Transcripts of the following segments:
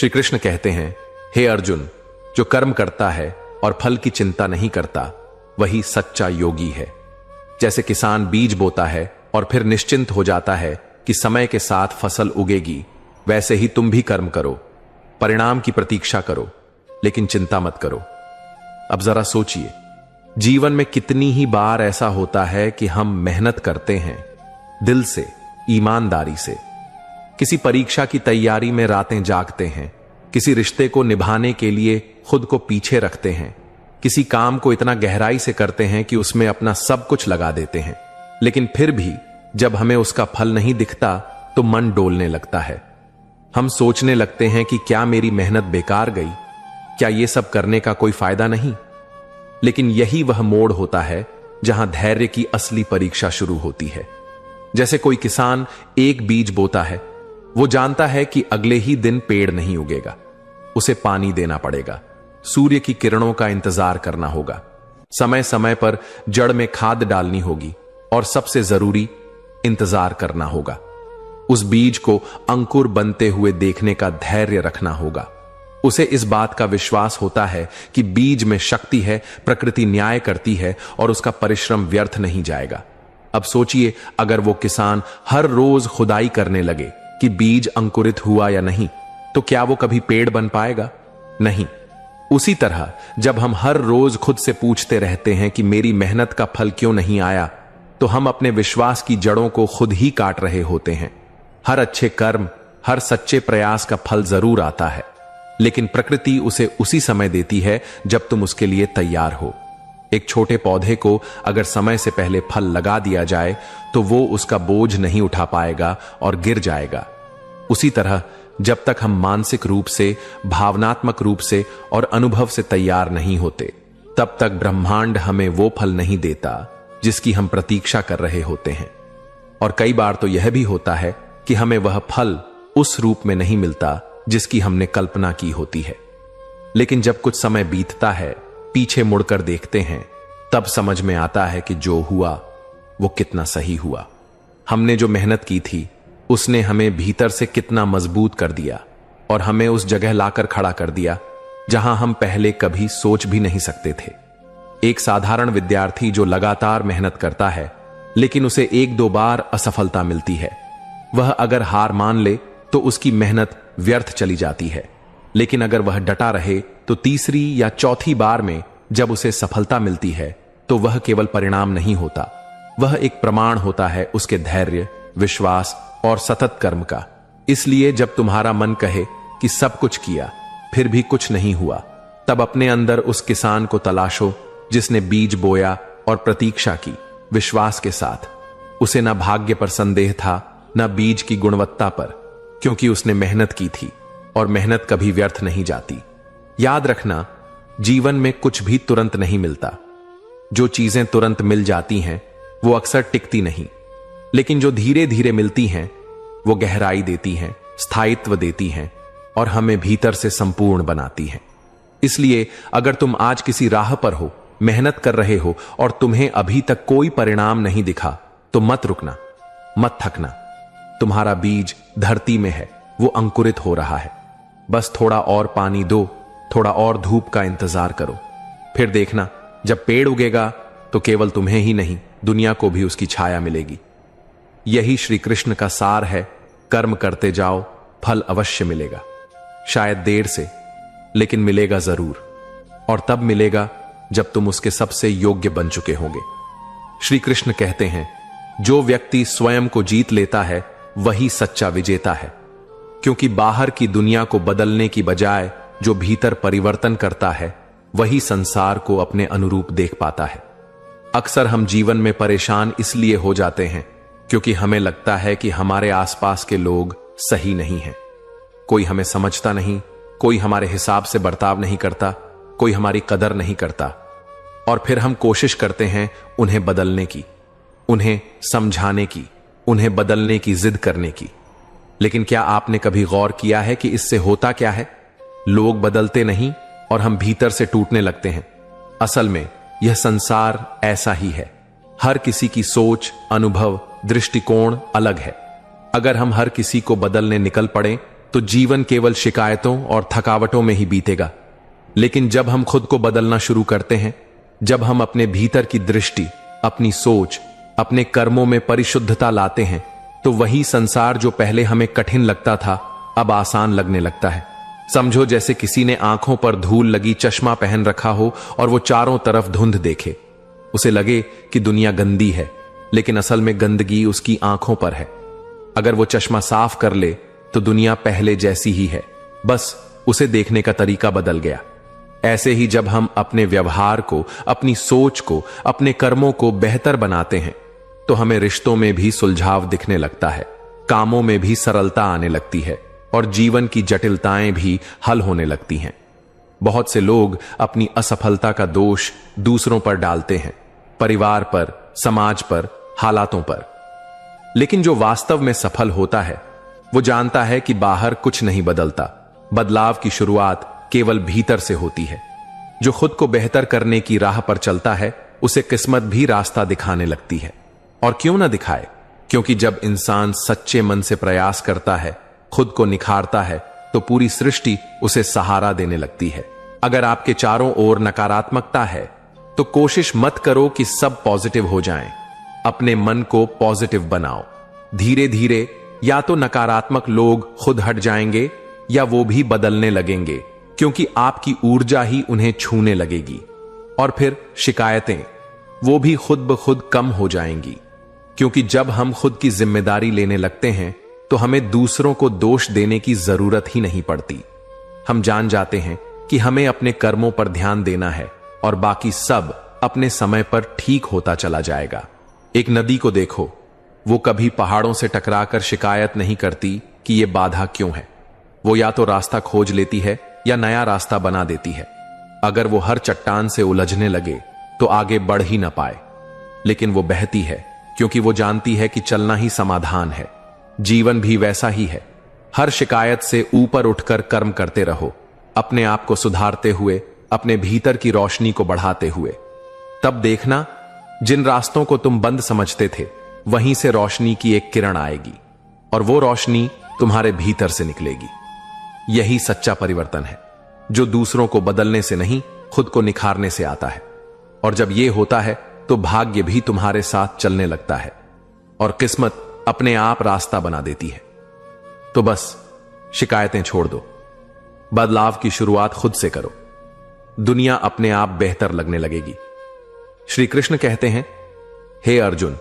श्री कृष्ण कहते हैं, हे अर्जुन, जो कर्म करता है और फल की चिंता नहीं करता वही सच्चा योगी है। जैसे किसान बीज बोता है और फिर निश्चिंत हो जाता है कि समय के साथ फसल उगेगी, वैसे ही तुम भी कर्म करो, परिणाम की प्रतीक्षा करो, लेकिन चिंता मत करो। अब जरा सोचिए, जीवन में कितनी ही बार ऐसा होता है कि हम मेहनत करते हैं दिल से, ईमानदारी से। किसी परीक्षा की तैयारी में रातें जागते हैं, किसी रिश्ते को निभाने के लिए खुद को पीछे रखते हैं, किसी काम को इतना गहराई से करते हैं कि उसमें अपना सब कुछ लगा देते हैं, लेकिन फिर भी जब हमें उसका फल नहीं दिखता तो मन डोलने लगता है। हम सोचने लगते हैं कि क्या मेरी मेहनत बेकार गई, क्या ये सब करने का कोई फायदा नहीं। लेकिन यही वह मोड़ होता है जहां धैर्य की असली परीक्षा शुरू होती है। जैसे कोई किसान एक बीज बोता है, वो जानता है कि अगले ही दिन पेड़ नहीं उगेगा, उसे पानी देना पड़ेगा, सूर्य की किरणों का इंतजार करना होगा, समय समय पर जड़ में खाद डालनी होगी और सबसे जरूरी इंतजार करना होगा। उस बीज को अंकुर बनते हुए देखने का धैर्य रखना होगा। उसे इस बात का विश्वास होता है कि बीज में शक्ति है, प्रकृति न्याय करती है और उसका परिश्रम व्यर्थ नहीं जाएगा। अब सोचिए, अगर वो किसान हर रोज खुदाई करने लगे कि बीज अंकुरित हुआ या नहीं, तो क्या वो कभी पेड़ बन पाएगा? नहीं। उसी तरह जब हम हर रोज खुद से पूछते रहते हैं कि मेरी मेहनत का फल क्यों नहीं आया, तो हम अपने विश्वास की जड़ों को खुद ही काट रहे होते हैं। हर अच्छे कर्म, हर सच्चे प्रयास का फल जरूर आता है, लेकिन प्रकृति उसे उसी समय देती है जब तुम उसके लिए तैयार हो। एक छोटे पौधे को अगर समय से पहले फल लगा दिया जाए तो वो उसका बोझ नहीं उठा पाएगा और गिर जाएगा। उसी तरह जब तक हम मानसिक रूप से, भावनात्मक रूप से और अनुभव से तैयार नहीं होते, तब तक ब्रह्मांड हमें वो फल नहीं देता जिसकी हम प्रतीक्षा कर रहे होते हैं। और कई बार तो यह भी होता है कि हमें वह फल उस रूप में नहीं मिलता जिसकी हमने कल्पना की होती है। लेकिन जब कुछ समय बीतता है, पीछे मुड़कर देखते हैं, तब समझ में आता है कि जो हुआ वो कितना सही हुआ। हमने जो मेहनत की थी उसने हमें भीतर से कितना मजबूत कर दिया और हमें उस जगह लाकर खड़ा कर दिया जहां हम पहले कभी सोच भी नहीं सकते थे। एक साधारण विद्यार्थी जो लगातार मेहनत करता है लेकिन उसे एक दो बार असफलता मिलती है, वह अगर हार मान ले तो उसकी मेहनत व्यर्थ चली जाती है। लेकिन अगर वह डटा रहे तो तीसरी या चौथी बार में जब उसे सफलता मिलती है तो वह केवल परिणाम नहीं होता, वह एक प्रमाण होता है उसके धैर्य, विश्वास और सतत कर्म का। इसलिए जब तुम्हारा मन कहे कि सब कुछ किया फिर भी कुछ नहीं हुआ, तब अपने अंदर उस किसान को तलाशो जिसने बीज बोया और प्रतीक्षा की विश्वास के साथ। उसे न भाग्य पर संदेह था, न बीज की गुणवत्ता पर, क्योंकि उसने मेहनत की थी और मेहनत कभी व्यर्थ नहीं जाती। याद रखना, जीवन में कुछ भी तुरंत नहीं मिलता। जो चीजें तुरंत मिल जाती हैं वो अक्सर टिकती नहीं, लेकिन जो धीरे धीरे मिलती हैं वो गहराई देती हैं, स्थायित्व देती हैं और हमें भीतर से संपूर्ण बनाती हैं। इसलिए अगर तुम आज किसी राह पर हो, मेहनत कर रहे हो और तुम्हें अभी तक कोई परिणाम नहीं दिखा, तो मत रुकना, मत थकना। तुम्हारा बीज धरती में है, वो अंकुरित हो रहा है। बस थोड़ा और पानी दो, थोड़ा और धूप का इंतजार करो, फिर देखना जब पेड़ उगेगा तो केवल तुम्हें ही नहीं, दुनिया को भी उसकी छाया मिलेगी। यही श्री कृष्ण का सार है, कर्म करते जाओ, फल अवश्य मिलेगा। शायद देर से, लेकिन मिलेगा जरूर। और तब मिलेगा जब तुम उसके सबसे योग्य बन चुके होंगे। श्री कृष्ण कहते हैं, जो व्यक्ति स्वयं को जीत लेता है वही सच्चा विजेता है, क्योंकि बाहर की दुनिया को बदलने की बजाय जो भीतर परिवर्तन करता है वही संसार को अपने अनुरूप देख पाता है। अक्सर हम जीवन में परेशान इसलिए हो जाते हैं क्योंकि हमें लगता है कि हमारे आसपास के लोग सही नहीं हैं। कोई हमें समझता नहीं, कोई हमारे हिसाब से बर्ताव नहीं करता, कोई हमारी कदर नहीं करता, और फिर हम कोशिश करते हैं उन्हें बदलने की, उन्हें समझाने की, उन्हें बदलने की जिद करने की। लेकिन क्या आपने कभी गौर किया है कि इससे होता क्या है? लोग बदलते नहीं और हम भीतर से टूटने लगते हैं। असल में यह संसार ऐसा ही है। हर किसी की सोच, अनुभव, दृष्टिकोण अलग है। अगर हम हर किसी को बदलने निकल पड़ें तो जीवन केवल शिकायतों और थकावटों में ही बीतेगा। लेकिन जब हम खुद को बदलना शुरू करते हैं, जब हम अपने भीतर की दृष्टि, अपनी सोच, अपने कर्मों में परिशुद्धता लाते हैं, तो वही संसार जो पहले हमें कठिन लगता था अब आसान लगने लगता है। समझो जैसे किसी ने आंखों पर धूल लगी चश्मा पहन रखा हो और वो चारों तरफ धुंध देखे। उसे लगे कि दुनिया गंदी है, लेकिन असल में गंदगी उसकी आंखों पर है। अगर वो चश्मा साफ कर ले तो दुनिया पहले जैसी ही है, बस उसे देखने का तरीका बदल गया। ऐसे ही जब हम अपने व्यवहार को, अपनी सोच को, अपने कर्मों को बेहतर बनाते हैं, तो हमें रिश्तों में भी सुलझाव दिखने लगता है, कामों में भी सरलता आने लगती है और जीवन की जटिलताएं भी हल होने लगती हैं। बहुत से लोग अपनी असफलता का दोष दूसरों पर डालते हैं, परिवार पर, समाज पर, हालातों पर। लेकिन जो वास्तव में सफल होता है वो जानता है कि बाहर कुछ नहीं बदलता, बदलाव की शुरुआत केवल भीतर से होती है। जो खुद को बेहतर करने की राह पर चलता है उसे किस्मत भी रास्ता दिखाने लगती है। और क्यों ना दिखाए, क्योंकि जब इंसान सच्चे मन से प्रयास करता है, खुद को निखारता है, तो पूरी सृष्टि उसे सहारा देने लगती है। अगर आपके चारों ओर नकारात्मकता है तो कोशिश मत करो कि सब पॉजिटिव हो जाएं। अपने मन को पॉजिटिव बनाओ। धीरे धीरे या तो नकारात्मक लोग खुद हट जाएंगे या वो भी बदलने लगेंगे, क्योंकि आपकी ऊर्जा ही उन्हें छूने लगेगी। और फिर शिकायतें, वो भी खुद ब खुद कम हो जाएंगी, क्योंकि जब हम खुद की जिम्मेदारी लेने लगते हैं तो हमें दूसरों को दोष देने की जरूरत ही नहीं पड़ती। हम जान जाते हैं कि हमें अपने कर्मों पर ध्यान देना है और बाकी सब अपने समय पर ठीक होता चला जाएगा। एक नदी को देखो, वो कभी पहाड़ों से टकराकर शिकायत नहीं करती कि ये बाधा क्यों है। वो या तो रास्ता खोज लेती है या नया रास्ता बना देती है। अगर वो हर चट्टान से उलझने लगे तो आगे बढ़ ही ना पाए, लेकिन वो बहती है क्योंकि वो जानती है कि चलना ही समाधान है। जीवन भी वैसा ही है। हर शिकायत से ऊपर उठकर कर्म करते रहो, अपने आप को सुधारते हुए, अपने भीतर की रोशनी को बढ़ाते हुए। तब देखना, जिन रास्तों को तुम बंद समझते थे वहीं से रोशनी की एक किरण आएगी और वो रोशनी तुम्हारे भीतर से निकलेगी। यही सच्चा परिवर्तन है, जो दूसरों को बदलने से नहीं, खुद को निखारने से आता है। और जब यह होता है तो भाग्य भी तुम्हारे साथ चलने लगता है और किस्मत अपने आप रास्ता बना देती है। तो बस शिकायतें छोड़ दो, बदलाव की शुरुआत खुद से करो, दुनिया अपने आप बेहतर लगने लगेगी। श्री कृष्ण कहते हैं, हे अर्जुन,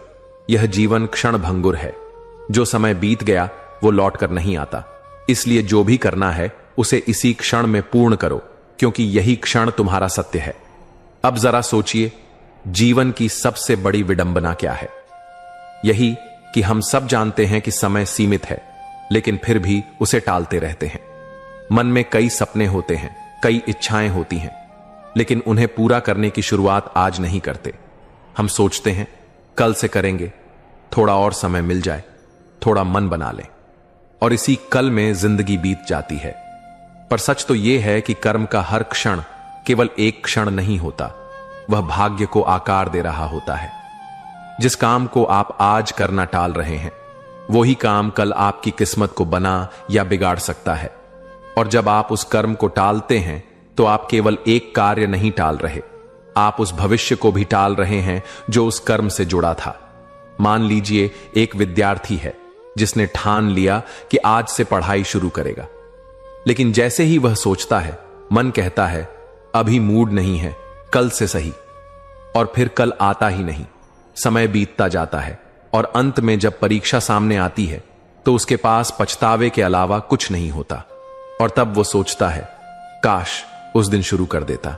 यह जीवन क्षण भंगुर है, जो समय बीत गया वो लौट कर नहीं आता। इसलिए जो भी करना है उसे इसी क्षण में पूर्ण करो, क्योंकि यही क्षण तुम्हारा सत्य है। अब जरा सोचिए, जीवन की सबसे बड़ी विडंबना क्या है? यही कि हम सब जानते हैं कि समय सीमित है, लेकिन फिर भी उसे टालते रहते हैं। मन में कई सपने होते हैं, कई इच्छाएं होती हैं, लेकिन उन्हें पूरा करने की शुरुआत आज नहीं करते। हम सोचते हैं कल से करेंगे, थोड़ा और समय मिल जाए, थोड़ा मन बना लें, और इसी कल में जिंदगी बीत जाती है। पर सच तो यह है कि कर्म का हर क्षण केवल एक क्षण नहीं होता, वह भाग्य को आकार दे रहा होता है। जिस काम को आप आज करना टाल रहे हैं, वही काम कल आपकी किस्मत को बना या बिगाड़ सकता है। और जब आप उस कर्म को टालते हैं तो आप केवल एक कार्य नहीं टाल रहे, आप उस भविष्य को भी टाल रहे हैं जो उस कर्म से जुड़ा था। मान लीजिए एक विद्यार्थी है जिसने ठान लिया कि आज से पढ़ाई शुरू करेगा, लेकिन जैसे ही वह सोचता है, मन कहता है अभी मूड नहीं है, कल से सही, और फिर कल आता ही नहीं। समय बीतता जाता है और अंत में जब परीक्षा सामने आती है तो उसके पास पछतावे के अलावा कुछ नहीं होता, और तब वो सोचता है काश उस दिन शुरू कर देता।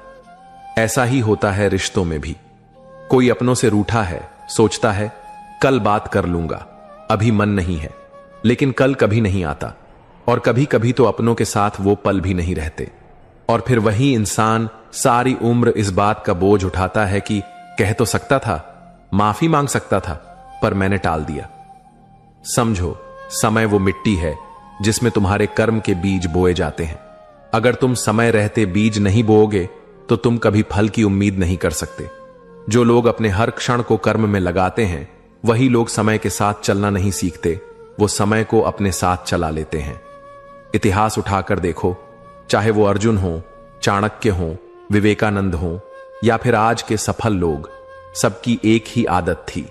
ऐसा ही होता है रिश्तों में भी। कोई अपनों से रूठा है, सोचता है कल बात कर लूंगा, अभी मन नहीं है, लेकिन कल कभी नहीं आता, और कभी कभी तो अपनों के साथ वो पल भी नहीं रहते। और फिर वही इंसान सारी उम्र इस बात का बोझ उठाता है कि कह तो सकता था, माफी मांग सकता था, पर मैंने टाल दिया। समझो, समय वो मिट्टी है जिसमें तुम्हारे कर्म के बीज बोए जाते हैं। अगर तुम समय रहते बीज नहीं बोओगे तो तुम कभी फल की उम्मीद नहीं कर सकते। जो लोग अपने हर क्षण को कर्म में लगाते हैं, वही लोग समय के साथ चलना नहीं सीखते, वो समय को अपने साथ चला लेते हैं। इतिहास उठाकर देखो, चाहे वो अर्जुन हो, चाणक्य हो, विवेकानंद हो या फिर आज के सफल लोग, सबकी एक ही आदत थी,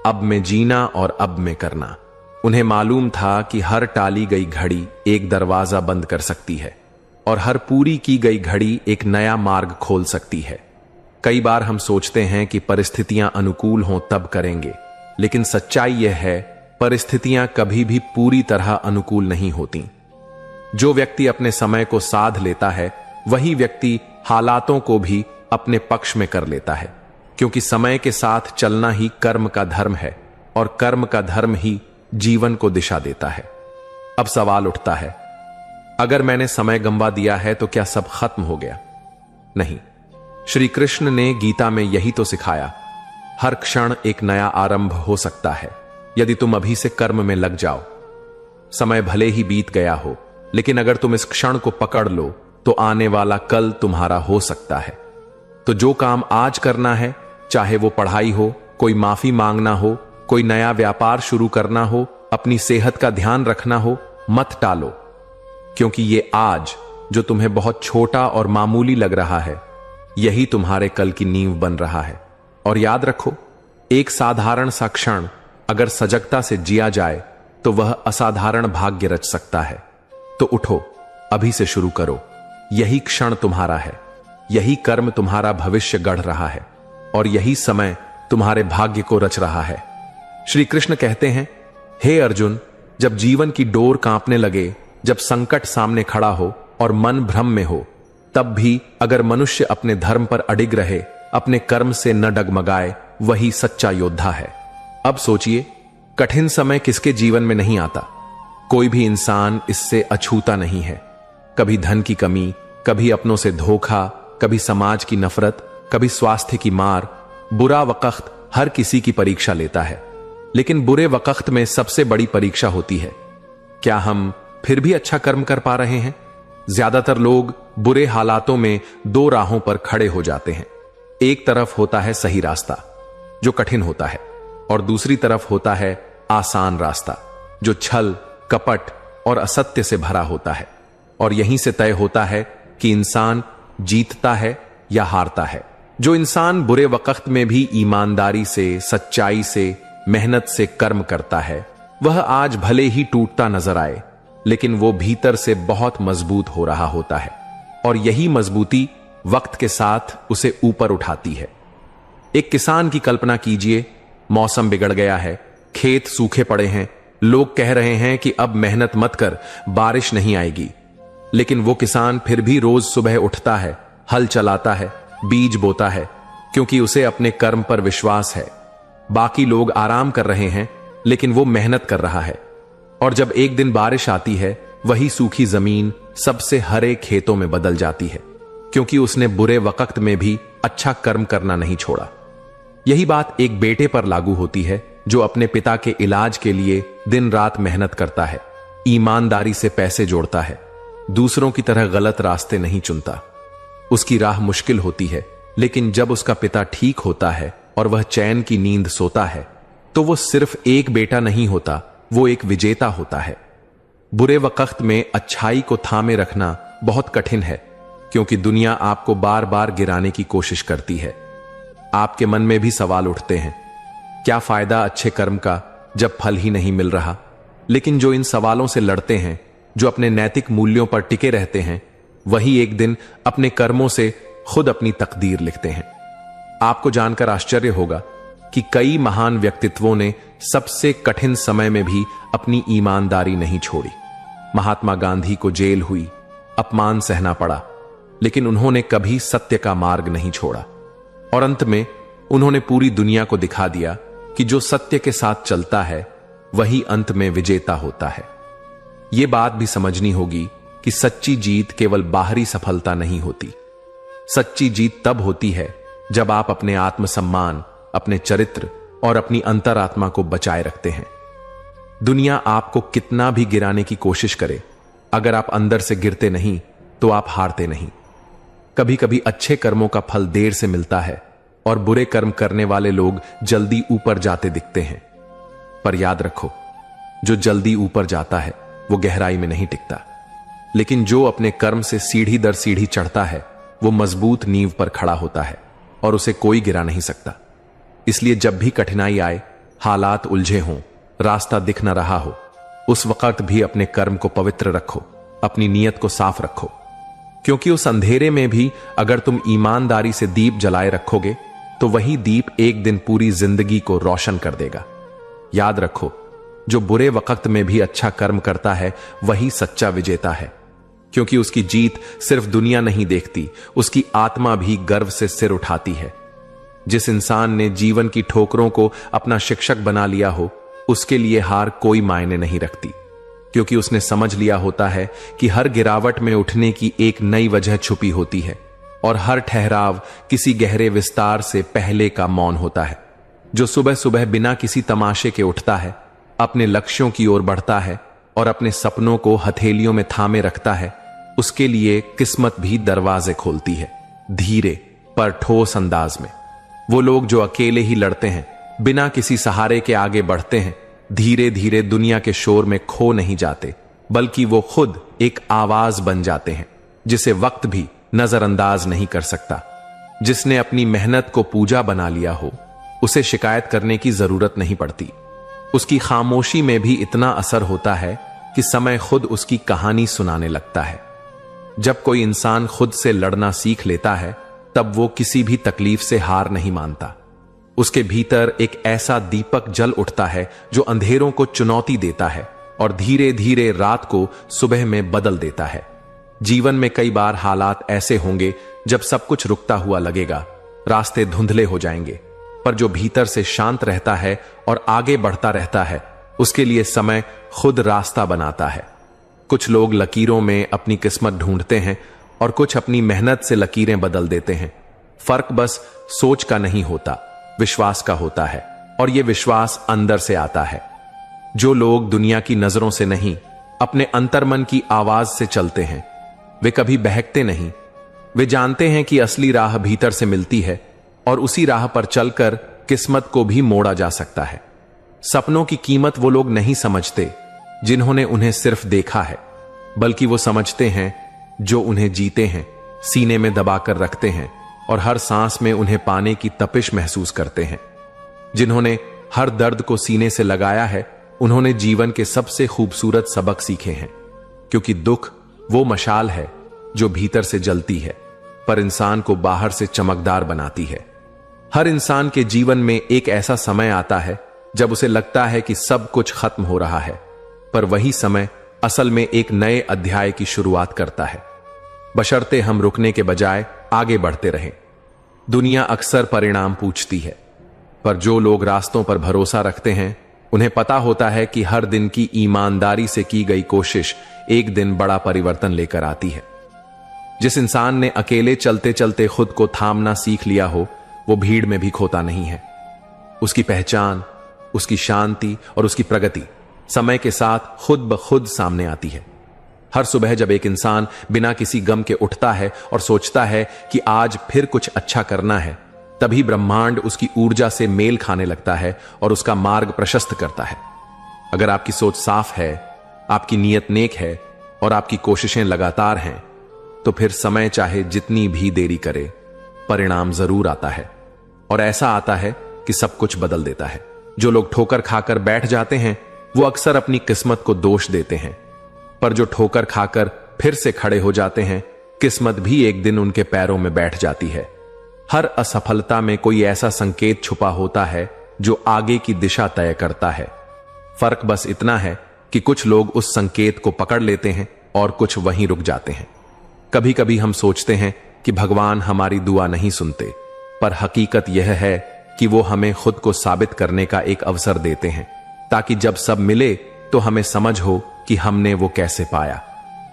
अब में जीना और अब में करना। उन्हें मालूम था कि हर टाली गई घड़ी एक दरवाजा बंद कर सकती है और हर पूरी की गई घड़ी एक नया मार्ग खोल सकती है। कई बार हम सोचते हैं कि परिस्थितियां अनुकूल हों तब करेंगे, लेकिन सच्चाई यह है, परिस्थितियां कभी भी पूरी तरह अनुकूल नहीं होती। जो व्यक्ति अपने समय को साध लेता है, वही व्यक्ति हालातों को भी अपने पक्ष में कर लेता है, क्योंकि समय के साथ चलना ही कर्म का धर्म है और कर्म का धर्म ही जीवन को दिशा देता है। अब सवाल उठता है, अगर मैंने समय गंवा दिया है तो क्या सब खत्म हो गया? नहीं। श्री कृष्ण ने गीता में यही तो सिखाया, हर क्षण एक नया आरंभ हो सकता है यदि तुम अभी से कर्म में लग जाओ। समय भले ही बीत गया हो, लेकिन अगर तुम इस क्षण को पकड़ लो तो आने वाला कल तुम्हारा हो सकता है। तो जो काम आज करना है, चाहे वो पढ़ाई हो, कोई माफी मांगना हो, कोई नया व्यापार शुरू करना हो, अपनी सेहत का ध्यान रखना हो, मत टालो, क्योंकि ये आज जो तुम्हें बहुत छोटा और मामूली लग रहा है, यही तुम्हारे कल की नींव बन रहा है। और याद रखो, एक साधारण सा क्षण अगर सजगता से जिया जाए तो वह असाधारण भाग्य रच सकता है। तो उठो, अभी से शुरू करो। यही क्षण तुम्हारा है, यही कर्म तुम्हारा भविष्य गढ़ रहा है और यही समय तुम्हारे भाग्य को रच रहा है। श्री कृष्ण कहते हैं, हे अर्जुन, जब जीवन की डोर कांपने लगे, जब संकट सामने खड़ा हो और मन भ्रम में हो, तब भी अगर मनुष्य अपने धर्म पर अडिग रहे, अपने कर्म से न डगमगाए, वही सच्चा योद्धा है। अब सोचिए, कठिन समय किसके जीवन में नहीं आता? कोई भी इंसान इससे अछूता नहीं है। कभी धन की कमी, कभी अपनों से धोखा, कभी समाज की नफरत, कभी स्वास्थ्य की मार। बुरा वक्त हर किसी की परीक्षा लेता है, लेकिन बुरे वक्त में सबसे बड़ी परीक्षा होती है, क्या हम फिर भी अच्छा कर्म कर पा रहे हैं? ज्यादातर लोग बुरे हालातों में दो राहों पर खड़े हो जाते हैं। एक तरफ होता है सही रास्ता, जो कठिन होता है, और दूसरी तरफ होता है आसान रास्ता, जो छल, कपट और असत्य से भरा होता है। और यहीं से तय होता है कि इंसान जीतता है या हारता है। जो इंसान बुरे वक्त में भी ईमानदारी से, सच्चाई से, मेहनत से कर्म करता है, वह आज भले ही टूटता नजर आए, लेकिन वो भीतर से बहुत मजबूत हो रहा होता है और यही मजबूती वक्त के साथ उसे ऊपर उठाती है। एक किसान की कल्पना कीजिए, मौसम बिगड़ गया है, खेत सूखे पड़े हैं, लोग कह रहे हैं कि अब मेहनत मत कर, बारिश नहीं आएगी, लेकिन वो किसान फिर भी रोज सुबह उठता है, हल चलाता है, बीज बोता है, क्योंकि उसे अपने कर्म पर विश्वास है। बाकी लोग आराम कर रहे हैं, लेकिन वो मेहनत कर रहा है। और जब एक दिन बारिश आती है, वही सूखी जमीन सबसे हरे खेतों में बदल जाती है, क्योंकि उसने बुरे वक्त में भी अच्छा कर्म करना नहीं छोड़ा। यही बात एक बेटे पर लागू होती है, जो अपने पिता के इलाज के लिए दिन रात मेहनत करता है, ईमानदारी से पैसे जोड़ता है, दूसरों की तरह गलत रास्ते नहीं चुनता। उसकी राह मुश्किल होती है, लेकिन जब उसका पिता ठीक होता है और वह चैन की नींद सोता है, तो वो सिर्फ एक बेटा नहीं होता, वो एक विजेता होता है। बुरे वक्त में अच्छाई को थामे रखना बहुत कठिन है, क्योंकि दुनिया आपको बार बार गिराने की कोशिश करती है। आपके मन में भी सवाल उठते हैं, क्या फायदा अच्छे कर्म का जब फल ही नहीं मिल रहा? लेकिन जो इन सवालों से लड़ते हैं, जो अपने नैतिक मूल्यों पर टिके रहते हैं, वही एक दिन अपने कर्मों से खुद अपनी तकदीर लिखते हैं। आपको जानकर आश्चर्य होगा कि कई महान व्यक्तित्वों ने सबसे कठिन समय में भी अपनी ईमानदारी नहीं छोड़ी। महात्मा गांधी को जेल हुई, अपमान सहना पड़ा, लेकिन उन्होंने कभी सत्य का मार्ग नहीं छोड़ा और अंत में उन्होंने पूरी दुनिया को दिखा दिया कि जो सत्य के साथ चलता है, वही अंत में विजेता होता है। यह बात भी समझनी होगी कि सच्ची जीत केवल बाहरी सफलता नहीं होती। सच्ची जीत तब होती है जब आप अपने आत्मसम्मान, अपने चरित्र और अपनी अंतरात्मा को बचाए रखते हैं। दुनिया आपको कितना भी गिराने की कोशिश करे, अगर आप अंदर से गिरते नहीं तो आप हारते नहीं। कभी कभी अच्छे कर्मों का फल देर से मिलता है और बुरे कर्म करने वाले लोग जल्दी ऊपर जाते दिखते हैं, पर याद रखो, जो जल्दी ऊपर जाता है वो गहराई में नहीं टिकता। लेकिन जो अपने कर्म से सीढ़ी दर सीढ़ी चढ़ता है वो मजबूत नींव पर खड़ा होता है और उसे कोई गिरा नहीं सकता। इसलिए जब भी कठिनाई आए, हालात उलझे हों, रास्ता दिख न रहा हो, उस वक्त भी अपने कर्म को पवित्र रखो, अपनी नीयत को साफ रखो, क्योंकि उस अंधेरे में भी अगर तुम ईमानदारी से दीप जलाए रखोगे तो वही दीप एक दिन पूरी जिंदगी को रोशन कर देगा। याद रखो, जो बुरे वक्त में भी अच्छा कर्म करता है वही सच्चा विजेता है, क्योंकि उसकी जीत सिर्फ दुनिया नहीं देखती, उसकी आत्मा भी गर्व से सिर उठाती है। जिस इंसान ने जीवन की ठोकरों को अपना शिक्षक बना लिया हो, उसके लिए हार कोई मायने नहीं रखती, क्योंकि उसने समझ लिया होता है कि हर गिरावट में उठने की एक नई वजह छुपी होती है और हर ठहराव किसी गहरे विस्तार से पहले का मौन होता है। जो सुबह सुबह बिना किसी तमाशे के उठता है, अपने लक्ष्यों की ओर बढ़ता है और अपने सपनों को हथेलियों में थामे रखता है, उसके लिए किस्मत भी दरवाजे खोलती है, धीरे पर ठोस अंदाज में। वो लोग जो अकेले ही लड़ते हैं, बिना किसी सहारे के आगे बढ़ते हैं, धीरे धीरे दुनिया के शोर में खो नहीं जाते, बल्कि वो खुद एक आवाज बन जाते हैं जिसे वक्त भी नजरअंदाज नहीं कर सकता। जिसने अपनी मेहनत को पूजा बना लिया हो, उसे शिकायत करने की जरूरत नहीं पड़ती। उसकी खामोशी में भी इतना असर होता है कि समय खुद उसकी कहानी सुनाने लगता है। जब कोई इंसान खुद से लड़ना सीख लेता है, तब वो किसी भी तकलीफ से हार नहीं मानता। उसके भीतर एक ऐसा दीपक जल उठता है जो अंधेरों को चुनौती देता है और धीरे धीरे रात को सुबह में बदल देता है। जीवन में कई बार हालात ऐसे होंगे जब सब कुछ रुकता हुआ लगेगा, रास्ते धुंधले हो जाएंगे, पर जो भीतर से शांत रहता है और आगे बढ़ता रहता है, उसके लिए समय खुद रास्ता बनाता है। कुछ लोग लकीरों में अपनी किस्मत ढूंढते हैं और कुछ अपनी मेहनत से लकीरें बदल देते हैं। फर्क बस सोच का नहीं होता, विश्वास का होता है, और यह विश्वास अंदर से आता है। जो लोग दुनिया की नजरों से नहीं, अपने अंतर्मन की आवाज से चलते हैं, वे कभी बहकते नहीं। वे जानते हैं कि असली राह भीतर से मिलती है और उसी राह पर चलकर किस्मत को भी मोड़ा जा सकता है। सपनों की कीमत वो लोग नहीं समझते जिन्होंने उन्हें सिर्फ देखा है, बल्कि वो समझते हैं जो उन्हें जीते हैं, सीने में दबाकर रखते हैं और हर सांस में उन्हें पाने की तपिश महसूस करते हैं। जिन्होंने हर दर्द को सीने से लगाया है, उन्होंने जीवन के सबसे खूबसूरत सबक सीखे हैं, क्योंकि दुख वो मशाल है जो भीतर से जलती है पर इंसान को बाहर से चमकदार बनाती है। हर इंसान के जीवन में एक ऐसा समय आता है जब उसे लगता है कि सब कुछ खत्म हो रहा है, पर वही समय असल में एक नए अध्याय की शुरुआत करता है, बशर्ते हम रुकने के बजाय आगे बढ़ते रहें। दुनिया अक्सर परिणाम पूछती है, पर जो लोग रास्तों पर भरोसा रखते हैं, उन्हें पता होता है कि हर दिन की ईमानदारी से की गई कोशिश एक दिन बड़ा परिवर्तन लेकर आती है। जिस इंसान ने अकेले चलते चलते खुद को थामना सीख लिया हो, वो भीड़ में भी खोता नहीं है। उसकी पहचान, उसकी शांति और उसकी प्रगति समय के साथ खुद ब खुद सामने आती है। हर सुबह जब एक इंसान बिना किसी गम के उठता है और सोचता है कि आज फिर कुछ अच्छा करना है, तभी ब्रह्मांड उसकी ऊर्जा से मेल खाने लगता है और उसका मार्ग प्रशस्त करता है। अगर आपकी सोच साफ है, आपकी नीयत नेक है और आपकी कोशिशें लगातार हैं, तो फिर समय चाहे जितनी भी देरी करे, परिणाम जरूर आता है, और ऐसा आता है कि सब कुछ बदल देता है। जो लोग ठोकर खाकर बैठ जाते हैं, वो अक्सर अपनी किस्मत को दोष देते हैं, पर जो ठोकर खाकर फिर से खड़े हो जाते हैं, किस्मत भी एक दिन उनके पैरों में बैठ जाती है। हर असफलता में कोई ऐसा संकेत छुपा होता है जो आगे की दिशा तय करता है। फर्क बस इतना है कि कुछ लोग उस संकेत को पकड़ लेते हैं और कुछ वहीं रुक जाते हैं। कभी कभी हम सोचते हैं कि भगवान हमारी दुआ नहीं सुनते, पर हकीकत यह है कि वो हमें खुद को साबित करने का एक अवसर देते हैं, ताकि जब सब मिले तो हमें समझ हो कि हमने वो कैसे पाया।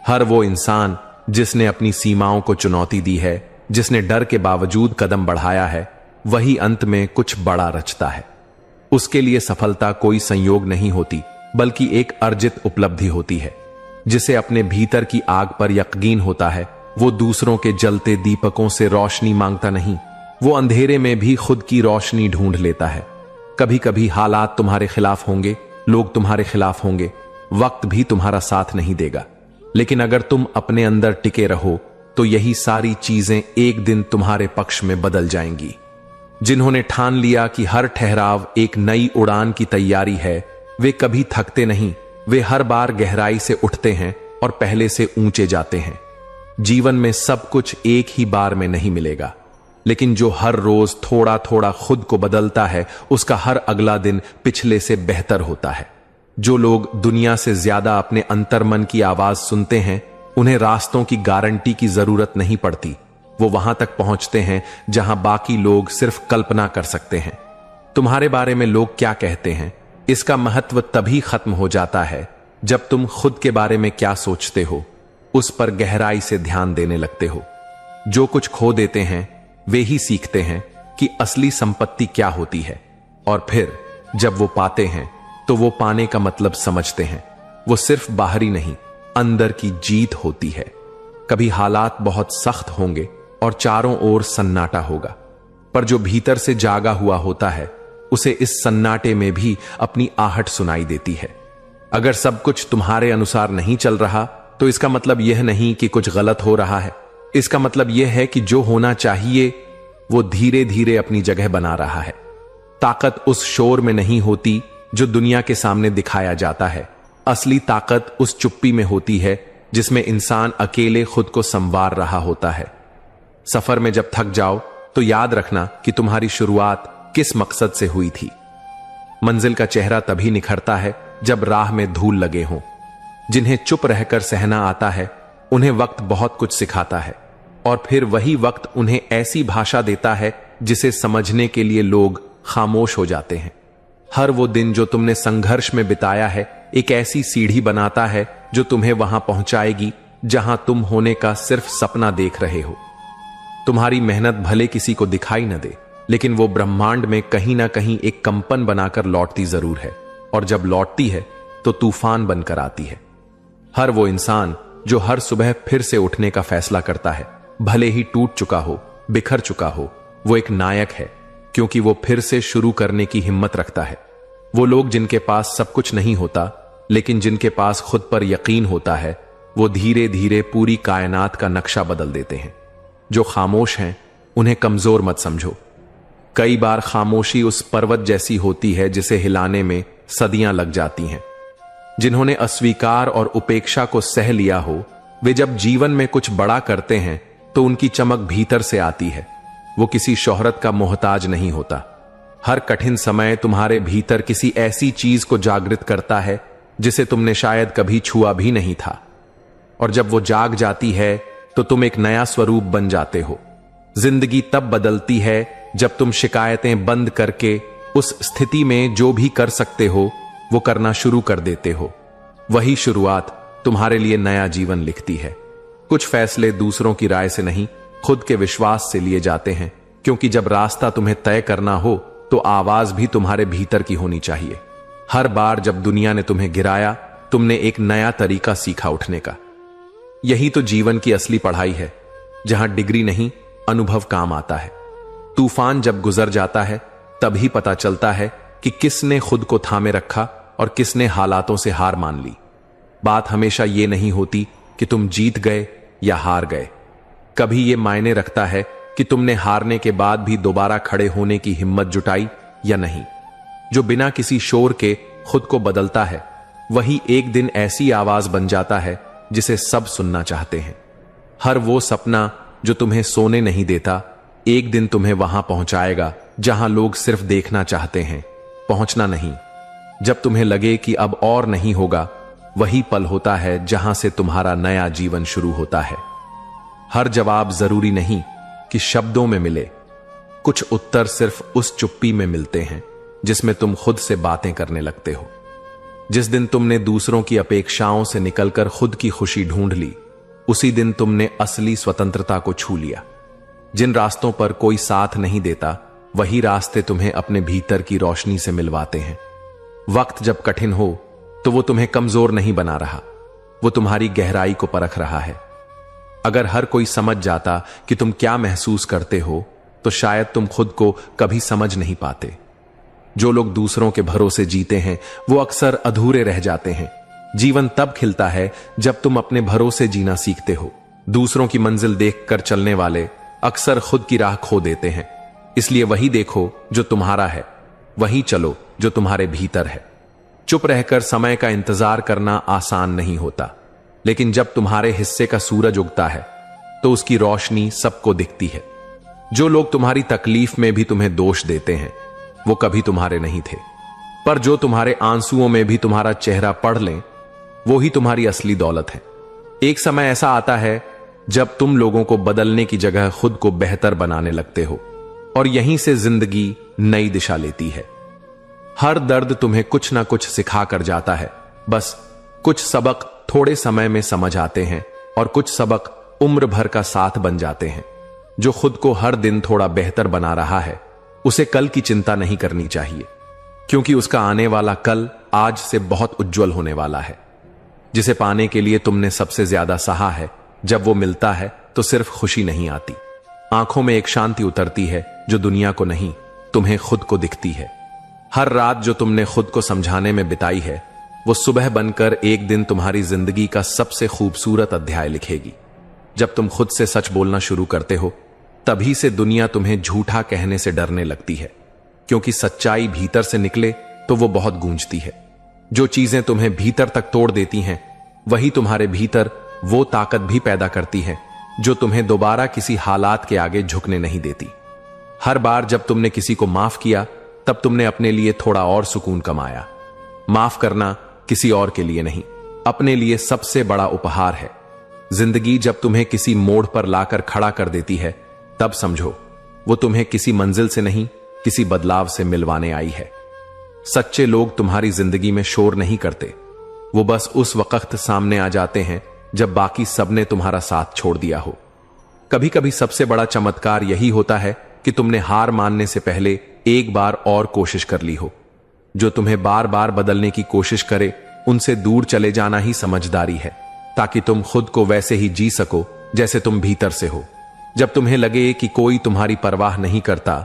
हर वो इंसान जिसने अपनी सीमाओं को चुनौती दी है, जिसने डर के बावजूद कदम बढ़ाया है, वही अंत में कुछ बड़ा रचता है। उसके लिए सफलता कोई संयोग नहीं होती, बल्कि एक अर्जित उपलब्धि होती है। जिसे अपने भीतर की आग पर यकीन होता है, वो दूसरों के जलते दीपकों से रोशनी मांगता नहीं, वो अंधेरे में भी खुद की रोशनी ढूंढ लेता है। कभी कभी हालात तुम्हारे खिलाफ होंगे, लोग तुम्हारे खिलाफ होंगे, वक्त भी तुम्हारा साथ नहीं देगा, लेकिन अगर तुम अपने अंदर टिके रहो तो यही सारी चीजें एक दिन तुम्हारे पक्ष में बदल जाएंगी। जिन्होंने ठान लिया कि हर ठहराव एक नई उड़ान की तैयारी है, वे कभी थकते नहीं, वे हर बार गहराई से उठते हैं और पहले से ऊंचे जाते हैं। जीवन में सब कुछ एक ही बार में नहीं मिलेगा, लेकिन जो हर रोज थोड़ा थोड़ा खुद को बदलता है, उसका हर अगला दिन पिछले से बेहतर होता है। जो लोग दुनिया से ज्यादा अपने अंतर्मन की आवाज सुनते हैं, उन्हें रास्तों की गारंटी की जरूरत नहीं पड़ती। वो वहां तक पहुंचते हैं जहां बाकी लोग सिर्फ कल्पना कर सकते हैं। तुम्हारे बारे में लोग क्या कहते हैं, इसका महत्व तभी खत्म हो जाता है जब तुम खुद के बारे में क्या सोचते हो, उस पर गहराई से ध्यान देने लगते हो। जो कुछ खो देते हैं वे ही सीखते हैं कि असली संपत्ति क्या होती है, और फिर जब वो पाते हैं तो वो पाने का मतलब समझते हैं। वो सिर्फ बाहरी नहीं, अंदर की जीत होती है। कभी हालात बहुत सख्त होंगे और चारों ओर सन्नाटा होगा, पर जो भीतर से जागा हुआ होता है उसे इस सन्नाटे में भी अपनी आहट सुनाई देती है। अगर सब कुछ तुम्हारे अनुसार नहीं चल रहा तो इसका मतलब यह नहीं कि कुछ गलत हो रहा है। इसका मतलब यह है कि जो होना चाहिए वो धीरे धीरे अपनी जगह बना रहा है। ताकत उस शोर में नहीं होती जो दुनिया के सामने दिखाया जाता है। असली ताकत उस चुप्पी में होती है जिसमें इंसान अकेले खुद को संवार रहा होता है। सफर में जब थक जाओ तो याद रखना कि तुम्हारी शुरुआत किस मकसद से हुई थी। मंजिल का चेहरा तभी निखरता है जब राह में धूल लगे हों। जिन्हें चुप रहकर सहना आता है उन्हें वक्त बहुत कुछ सिखाता है, और फिर वही वक्त उन्हें ऐसी भाषा देता है जिसे समझने के लिए लोग खामोश हो जाते हैं। हर वो दिन जो तुमने संघर्ष में बिताया है एक ऐसी सीढ़ी बनाता है जो तुम्हें वहां पहुंचाएगी जहां तुम होने का सिर्फ सपना देख रहे हो। तुम्हारी मेहनत भले किसी को दिखाई न दे, लेकिन वो ब्रह्मांड में कहीं ना कहीं एक कंपन बनाकर लौटती जरूर है, और जब लौटती है तो तूफान बनकर आती है। हर वो इंसान जो हर सुबह फिर से उठने का फैसला करता है, भले ही टूट चुका हो, बिखर चुका हो, वो एक नायक है, क्योंकि वो फिर से शुरू करने की हिम्मत रखता है। वो लोग जिनके पास सब कुछ नहीं होता, लेकिन जिनके पास खुद पर यकीन होता है, वो धीरे धीरे पूरी कायनात का नक्शा बदल देते हैं। जो खामोश हैं उन्हें कमजोर मत समझो। कई बार खामोशी उस पर्वत जैसी होती है जिसे हिलाने में सदियां लग जाती हैं। जिन्होंने अस्वीकार और उपेक्षा को सह लिया हो, वे जब जीवन में कुछ बड़ा करते हैं तो उनकी चमक भीतर से आती है। वो किसी शोहरत का मोहताज नहीं होता। हर कठिन समय तुम्हारे भीतर किसी ऐसी चीज को जागृत करता है जिसे तुमने शायद कभी छुआ भी नहीं था, और जब वो जाग जाती है तो तुम एक नया स्वरूप बन जाते हो। जिंदगी तब बदलती है जब तुम शिकायतें बंद करके उस स्थिति में जो भी कर सकते हो वो करना शुरू कर देते हो। वही शुरुआत तुम्हारे लिए नया जीवन लिखती है। कुछ फैसले दूसरों की राय से नहीं, खुद के विश्वास से लिए जाते हैं, क्योंकि जब रास्ता तुम्हें तय करना हो तो आवाज भी तुम्हारे भीतर की होनी चाहिए। हर बार जब दुनिया ने तुम्हें गिराया, तुमने एक नया तरीका सीखा उठने का। यही तो जीवन की असली पढ़ाई है, जहां डिग्री नहीं, अनुभव काम आता है। तूफान जब गुजर जाता है तभी पता चलता है कि किसने खुद को थामे रखा और किसने हालातों से हार मान ली। बात हमेशा यह नहीं होती कि तुम जीत गए या हार गए। कभी यह मायने रखता है कि तुमने हारने के बाद भी दोबारा खड़े होने की हिम्मत जुटाई या नहीं। जो बिना किसी शोर के खुद को बदलता है, वही एक दिन ऐसी आवाज बन जाता है जिसे सब सुनना चाहते हैं। हर वो सपना जो तुम्हें सोने नहीं देता, एक दिन तुम्हें वहां पहुंचाएगा जहां लोग सिर्फ देखना चाहते हैं, पहुंचना नहीं। जब तुम्हें लगे कि अब और नहीं होगा, वही पल होता है जहां से तुम्हारा नया जीवन शुरू होता है। हर जवाब जरूरी नहीं कि शब्दों में मिले। कुछ उत्तर सिर्फ उस चुप्पी में मिलते हैं जिसमें तुम खुद से बातें करने लगते हो। जिस दिन तुमने दूसरों की अपेक्षाओं से निकलकर खुद की खुशी ढूंढ ली, उसी दिन तुमने असली स्वतंत्रता को छू लिया। जिन रास्तों पर कोई साथ नहीं देता, वही रास्ते तुम्हें अपने भीतर की रोशनी से मिलवाते हैं। वक्त जब कठिन हो तो वो तुम्हें कमजोर नहीं बना रहा, वो तुम्हारी गहराई को परख रहा है। अगर हर कोई समझ जाता कि तुम क्या महसूस करते हो, तो शायद तुम खुद को कभी समझ नहीं पाते। जो लोग दूसरों के भरोसे जीते हैं वो अक्सर अधूरे रह जाते हैं, जीवन तब खिलता है जब तुम अपने भरोसे जीना सीखते हो। दूसरों की मंजिल देखकर चलने वाले अक्सर खुद की राह खो देते हैं। इसलिए वही देखो जो तुम्हारा है, वही चलो जो तुम्हारे भीतर है। चुप रहकर समय का इंतजार करना आसान नहीं होता, लेकिन जब तुम्हारे हिस्से का सूरज उगता है तो उसकी रोशनी सबको दिखती है। जो लोग तुम्हारी तकलीफ में भी तुम्हें दोष देते हैं वो कभी तुम्हारे नहीं थे, पर जो तुम्हारे आंसुओं में भी तुम्हारा चेहरा पढ़ लें वो ही तुम्हारी असली दौलत है। एक समय ऐसा आता है जब तुम लोगों को बदलने की जगह खुद को बेहतर बनाने लगते हो, और यहीं से जिंदगी नई दिशा लेती है। हर दर्द तुम्हें कुछ ना कुछ सिखा कर जाता है। बस कुछ सबक थोड़े समय में समझ आते हैं और कुछ सबक उम्र भर का साथ बन जाते हैं। जो खुद को हर दिन थोड़ा बेहतर बना रहा है उसे कल की चिंता नहीं करनी चाहिए, क्योंकि उसका आने वाला कल आज से बहुत उज्जवल होने वाला है। जिसे पाने के लिए तुमने सबसे ज्यादा सहा है, जब वो मिलता है तो सिर्फ खुशी नहीं आती, आंखों में एक शांति उतरती है जो दुनिया को नहीं, तुम्हें खुद को दिखती है। हर रात जो तुमने खुद को समझाने में बिताई है वो सुबह बनकर एक दिन तुम्हारी जिंदगी का सबसे खूबसूरत अध्याय लिखेगी। जब तुम खुद से सच बोलना शुरू करते हो तभी से दुनिया तुम्हें झूठा कहने से डरने लगती है, क्योंकि सच्चाई भीतर से निकले तो वो बहुत गूंजती है। जो चीजें तुम्हें भीतर तक तोड़ देती हैं वही तुम्हारे भीतर वो ताकत भी पैदा करती है जो तुम्हें दोबारा किसी हालात के आगे झुकने नहीं देती। हर बार जब तुमने किसी को माफ किया तब तुमने अपने लिए थोड़ा और सुकून कमाया। माफ करना किसी और के लिए नहीं, अपने लिए सबसे बड़ा उपहार है। जिंदगी जब तुम्हें किसी मोड़ पर लाकर खड़ा कर देती है तब समझो वो तुम्हें किसी मंजिल से नहीं, किसी बदलाव से मिलवाने आई है। सच्चे लोग तुम्हारी जिंदगी में शोर नहीं करते, वो बस उस वक्त सामने आ जाते हैं जब बाकी सबने तुम्हारा साथ छोड़ दिया हो। कभी कभी सबसे बड़ा चमत्कार यही होता है कि तुमने हार मानने से पहले एक बार और कोशिश कर ली हो। जो तुम्हें बार बार बदलने की कोशिश करे उनसे दूर चले जाना ही समझदारी है, ताकि तुम खुद को वैसे ही जी सको जैसे तुम भीतर से हो। जब तुम्हें लगे कि कोई तुम्हारी परवाह नहीं करता,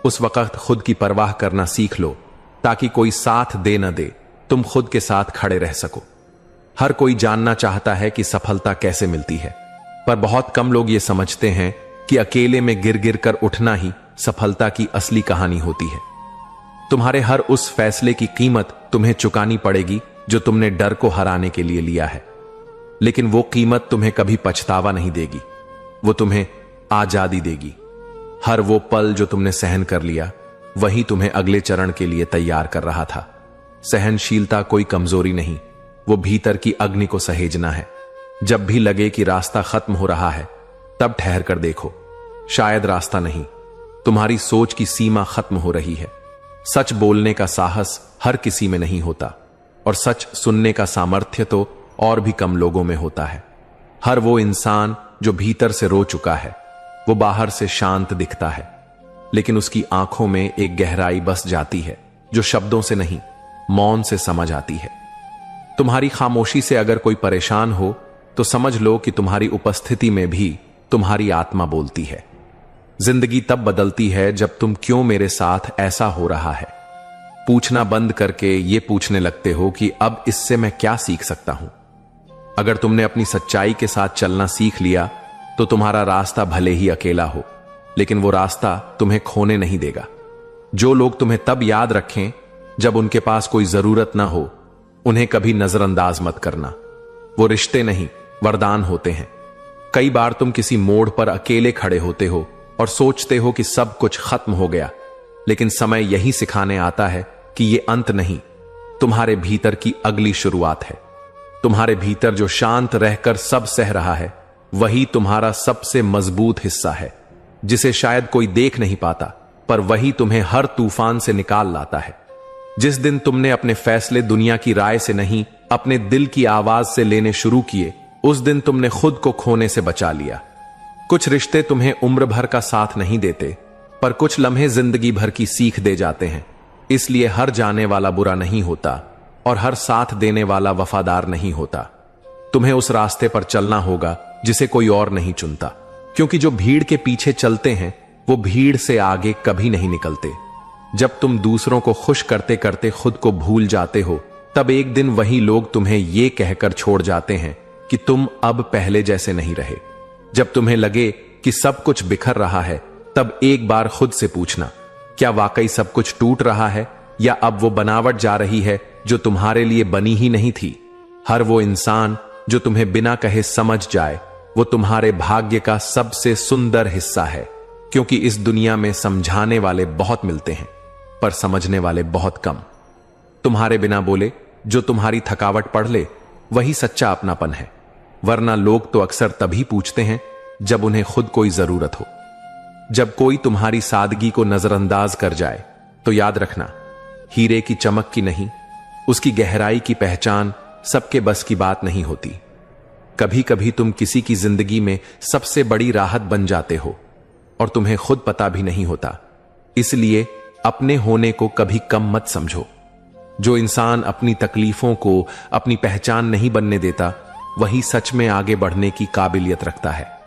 उस वक्त खुद की परवाह करना सीख लो, ताकि कोई साथ दे न दे तुम खुद के साथ खड़े रह सको। हर कोई जानना चाहता है कि सफलता कैसे मिलती है, पर बहुत कम लोग ये समझते हैं कि अकेले में गिर गिर कर उठना ही सफलता की असली कहानी होती है। तुम्हारे हर उस फैसले की कीमत तुम्हें चुकानी पड़ेगी जो तुमने डर को हराने के लिए लिया है, लेकिन वो कीमत तुम्हें कभी पछतावा नहीं देगी, वो तुम्हें आजादी देगी। हर वो पल जो तुमने सहन कर लिया वही तुम्हें अगले चरण के लिए तैयार कर रहा था। सहनशीलता कोई कमजोरी नहीं, वो भीतर की अग्नि को सहेजना है। जब भी लगे कि रास्ता खत्म हो रहा है तब ठहर कर देखो, शायद रास्ता नहीं, तुम्हारी सोच की सीमा खत्म हो रही है। सच बोलने का साहस हर किसी में नहीं होता, और सच सुनने का सामर्थ्य तो और भी कम लोगों में होता है। हर वो इंसान जो भीतर से रो चुका है वो बाहर से शांत दिखता है, लेकिन उसकी आंखों में एक गहराई बस जाती है जो शब्दों से नहीं, मौन से समझ आती है। तुम्हारी खामोशी से अगर कोई परेशान हो तो समझ लो कि तुम्हारी उपस्थिति में भी तुम्हारी आत्मा बोलती है। जिंदगी तब बदलती है जब तुम क्यों मेरे साथ ऐसा हो रहा है पूछना बंद करके ये पूछने लगते हो कि अब इससे मैं क्या सीख सकता हूं। अगर तुमने अपनी सच्चाई के साथ चलना सीख लिया तो तुम्हारा रास्ता भले ही अकेला हो, लेकिन वो रास्ता तुम्हें खोने नहीं देगा। जो लोग तुम्हें तब याद रखें जब उनके पास कोई जरूरत ना हो, उन्हें कभी नजरअंदाज मत करना। वो रिश्ते नहीं, वरदान होते हैं। कई बार तुम किसी मोड़ पर अकेले खड़े होते हो और सोचते हो कि सब कुछ खत्म हो गया, लेकिन समय यही सिखाने आता है कि ये अंत नहीं, तुम्हारे भीतर की अगली शुरुआत है। तुम्हारे भीतर जो शांत रहकर सब सह रहा है वही तुम्हारा सबसे मजबूत हिस्सा है, जिसे शायद कोई देख नहीं पाता, पर वही तुम्हें हर तूफान से निकाल लाता है। जिस दिन तुमने अपने फैसले दुनिया की राय से नहीं, अपने दिल की आवाज से लेने शुरू किए, उस दिन तुमने खुद को खोने से बचा लिया। कुछ रिश्ते तुम्हें उम्र भर का साथ नहीं देते, पर कुछ लम्हे जिंदगी भर की सीख दे जाते हैं। इसलिए हर जाने वाला बुरा नहीं होता और हर साथ देने वाला वफादार नहीं होता। तुम्हें उस रास्ते पर चलना होगा जिसे कोई और नहीं चुनता, क्योंकि जो भीड़ के पीछे चलते हैं वो भीड़ से आगे कभी नहीं निकलते। जब तुम दूसरों को खुश करते करते खुद को भूल जाते हो तब एक दिन वही लोग तुम्हें ये कहकर छोड़ जाते हैं कि तुम अब पहले जैसे नहीं रहे। जब तुम्हें लगे कि सब कुछ बिखर रहा है, तब एक बार खुद से पूछना, क्या वाकई सब कुछ टूट रहा है, या अब वो बनावट जा रही है जो तुम्हारे लिए बनी ही नहीं थी। हर वो इंसान जो तुम्हें बिना कहे समझ जाए, वो तुम्हारे भाग्य का सबसे सुंदर हिस्सा है, क्योंकि इस दुनिया में समझाने वाले बहुत मिलते हैं पर समझने वाले बहुत कम। तुम्हारे बिना बोले जो तुम्हारी थकावट पढ़ ले, वही सच्चा अपनापन है, वरना लोग तो अक्सर तभी पूछते हैं जब उन्हें खुद कोई जरूरत हो। जब कोई तुम्हारी सादगी को नजरअंदाज कर जाए तो याद रखना, हीरे की चमक की नहीं, उसकी गहराई की पहचान सबके बस की बात नहीं होती। कभी कभी तुम किसी की जिंदगी में सबसे बड़ी राहत बन जाते हो और तुम्हें खुद पता भी नहीं होता। इसलिए अपने होने को कभी कम मत समझो। जो इंसान अपनी तकलीफों को अपनी पहचान नहीं बनने देता, वही सच में आगे बढ़ने की काबिलियत रखता है।